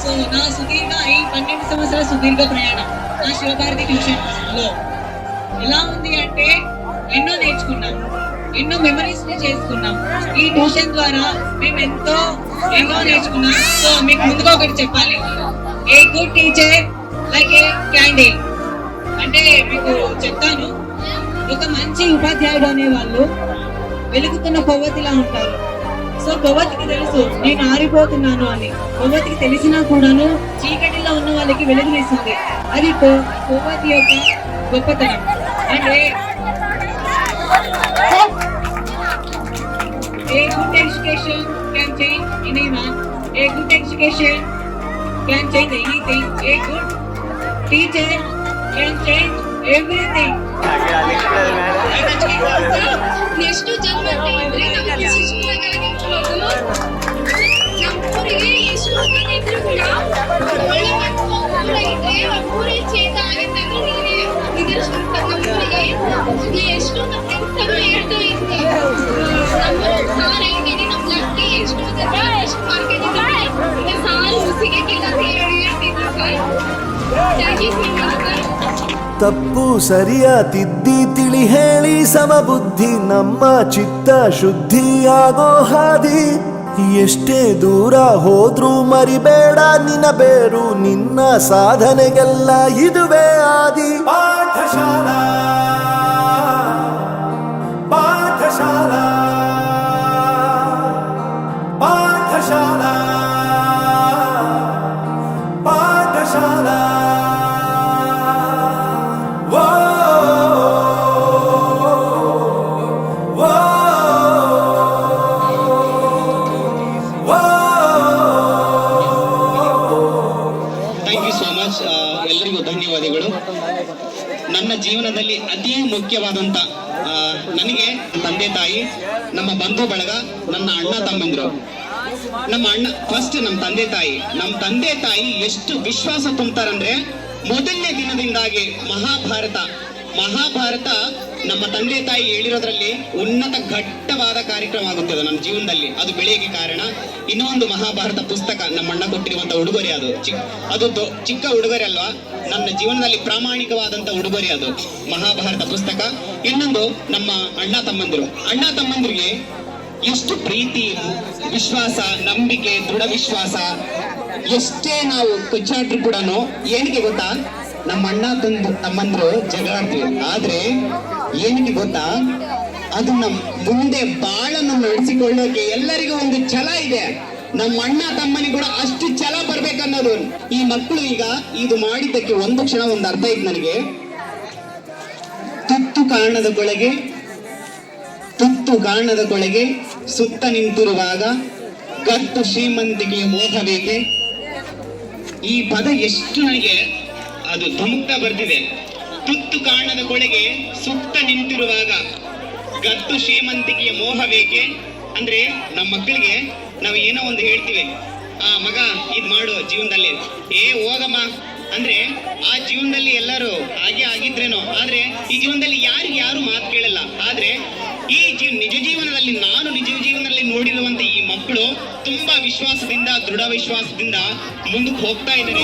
So నా సుదీర్ఘ ఈ 12 సంవత్సరాల సుదీర్ఘ ప్రయాణం నా శివభారతి ట్యూషన్ లో ఎలా ఉంది అంటే ఎన్నో నేర్చుకున్నాం, ఎన్నో మెమరీస్ ని చేసుకున్నాం. ఈ ట్యూషన్ ద్వారా మేము ఎన్నో నేర్చుకున్నాం. సో మీకు ముందుగా ఒకటి చెప్పాలి, a good teacher like A candle. అంటే మీకు చెప్తాను, ఒక మంచి ఉపాధ్యాయుడు అనే వాళ్ళు వెలుగుతున్న కొవ్వొత్తిలా ఉంటారు. సో కొవ్వొత్తికి తెలుసు నేను ఆరిపోతున్నాను అని. కొవ్వొత్తికి తెలిసినా కూడాను చీకటిలో ఉన్న వాళ్ళకి వెలుగునిస్తుంది. అది కొవ్వొత్తి యొక్క గొప్పతనం. అంటే a good education can change anyone. A good education can change anything. A good teacher can change everything. ಎಷ್ಟು ಜನ್ಮಕ್ಕೆ ಇದ್ರೆ ನಮಗೆ ಶಿಕ್ಷಕರಾಗಿ ನಮ್ಮೂರಿಗೆ ಎಷ್ಟು ಜನ ಇದ್ರು ಕೂಡ ಒಳ್ಳೆ ಮಕ್ಕಳು ಇದ್ರೆ ನಮ್ಮೂರೇ ಚೇತ ಆಗಿದ್ದಾಗ ನೀನೇ ನಿದರ್ಶನ ನಮ್ಮೂರಿಗೆ ಎಷ್ಟು ನಮ್ಮ ಫ್ರೆಂಡ್ಸ್ ಹೇಳ್ತಾ ಇದ್ದೆ ನಮ್ಮ ಸಾರ್ ಹೇಳ್ತೀನಿ ನಮ್ಮ ಲಕ್ಕಿ ಎಷ್ಟು ಜನ ಎಷ್ಟು ಮಾರ್ಕೆಟಿಂಗ್ ಸಾರ್ ಮುಸಿಗೆ ಕೆಲಸ ಹೇಳ್ತಿದ್ರು ಸರ್. Thank you sir. ತಪ್ಪು ಸರಿಯ ತಿದ್ದಿ ತಿಳಿ ಹೇಳಿ ಸಮಬುದ್ಧಿ ನಮ್ಮ ಚಿತ್ತ ಶುದ್ಧಿಯಾಗೋ ಹಾದಿ. ಎಷ್ಟೇ ದೂರ ಹೋದ್ರೂ ಮರಿಬೇಡ ನಿನ್ನ ಬೇರು, ನಿನ್ನ ಸಾಧನೆಗೆಲ್ಲ ಇದುವೇ ಆದಿ. ಪಾಠಶಾಲಾ ಪಾಠಶಾಲಾ ಪಾಠಶಾಲಾ ಪಾಠಶಾಲಾ. ಎಲ್ಲರಿಗೂ ಧನ್ಯವಾದಗಳು. ನನ್ನ ಜೀವನದಲ್ಲಿ ಅತಿ ಮುಖ್ಯವಾದಂತ ನನಗೆ ತಂದೆ ತಾಯಿ, ನಮ್ಮ ಬಂಧು ಬಳಗ, ನನ್ನ ಅಣ್ಣ ತಮ್ಮಂದ್ರು. ನಮ್ಮ ಅಣ್ಣ ಫಸ್ಟ್ ನಮ್ಮ ತಂದೆ ತಾಯಿ ಎಷ್ಟು ವಿಶ್ವಾಸ ತುಂಬ್ತಾರಂದ್ರೆ ಮೊದಲನೇ ದಿನದಿಂದಾಗಿ ಮಹಾಭಾರತ ನಮ್ಮ ತಂದೆ ತಾಯಿ ಹೇಳಿರೋದ್ರಲ್ಲಿ ಉನ್ನತ ಘಟ್ಟವಾದ ಕಾರ್ಯಕ್ರಮ ಆಗುತ್ತದೆ ನನ್ನ ಜೀವನದಲ್ಲಿ. ಅದು ಬೆಳೆಯಕ್ಕೆ ಕಾರಣ ಇನ್ನೊಂದು ಮಹಾಭಾರತ ಪುಸ್ತಕ ನಮ್ಮ ಅಣ್ಣ ಕೊಟ್ಟಿರುವಂತ ಉಡುಗೊರೆ. ಅದು ಚಿಕ್ಕ ಉಡುಗೊರೆ ಅಲ್ವಾ, ನನ್ನ ಜೀವನದಲ್ಲಿ ಪ್ರಾಮಾಣಿಕವಾದಂತ ಉಡುಗೊರೆ ಅದು ಮಹಾಭಾರತ ಪುಸ್ತಕ. ಇನ್ನೊಂದು ನಮ್ಮ ಅಣ್ಣ ತಮ್ಮಂದಿರಿಗೆ ಎಷ್ಟು ಪ್ರೀತಿ, ವಿಶ್ವಾಸ, ನಂಬಿಕೆ, ದೃಢ ವಿಶ್ವಾಸ. ಎಷ್ಟೇ ನಾವು ಕಚ್ಚಾಟ್ರು ಕೂಡ ಏನಕ್ಕೆ ಗೊತ್ತಾ, ನಮ್ಮ ಅಣ್ಣ ತಮ್ಮಂದ್ರು ಜಗಳಾಡ್ತೀವಿ, ಆದ್ರೆ ಏನಕ್ಕೆ ಗೊತ್ತಾ, ಅದು ನಮ್ಮ ಮುಂದೆ ಬಾಳನ್ನು ನಡೆಸಿಕೊಳ್ಳೋಕೆ ಎಲ್ಲರಿಗೂ ಒಂದು ಛಲ ಇದೆ. ನಮ್ಮ ಅಣ್ಣ ತಮ್ಮನಿಗೆ ಕೂಡ ಅಷ್ಟು ಛಲ ಬರ್ಬೇಕನ್ನೋದು. ಈ ಮಕ್ಕಳು ಈಗ ಇದು ಮಾಡಿದ್ದಕ್ಕೆ ಒಂದು ಕ್ಷಣ ಒಂದು ಅರ್ಥ ಇತ್ತು ನನಗೆ. ತುತ್ತು ಕಾರಣದ ಕೊಳೆಗೆ ಸುತ್ತ ನಿಂತಿರುವಾಗ ಗತ್ತು ಶ್ರೀಮಂತಿಕೆಯ ಮೋಹಬೇಕೆ. ಈ ಪದ ಎಷ್ಟು ನನಗೆ ಅದು ಧುಮುಕ್ತ ಬರ್ತಿದೆ. ತುತ್ತು ಕಾಣದ ಕೊಳೆಗೆ ಸುತ್ತ ನಿಂತಿರುವಾಗ ಗತ್ತು ಶ್ರೀಮಂತಿಕೆಯ ಮೋಹ ಬೇಕೆ. ಅಂದ್ರೆ ನಮ್ಮ ಮಕ್ಕಳಿಗೆ ನಾವು ಏನೋ ಒಂದು ಹೇಳ್ತೀವಿ, ಮಗ ಇದ್ ಮಾಡು ಜೀವನದಲ್ಲಿ, ಹೋಗಮ್ಮ ಅಂದ್ರೆ ಆ ಜೀವನದಲ್ಲಿ ಎಲ್ಲರೂ ಹಾಗೆ ಆಗಿದ್ರೇನೋ, ಆದ್ರೆ ಈ ಜೀವನದಲ್ಲಿ ಯಾರು ಮಾತು ಕೇಳಲ್ಲ. ಆದ್ರೆ ಈ ನಿಜ ಜೀವನದಲ್ಲಿ ನೋಡಿರುವಂತ ಈ ಮಕ್ಕಳು ತುಂಬಾ ವಿಶ್ವಾಸದಿಂದ, ದೃಢ ವಿಶ್ವಾಸದಿಂದ ಮುಂದಕ್ಕೆ ಹೋಗ್ತಾ ಇದ್ದಾರೆ.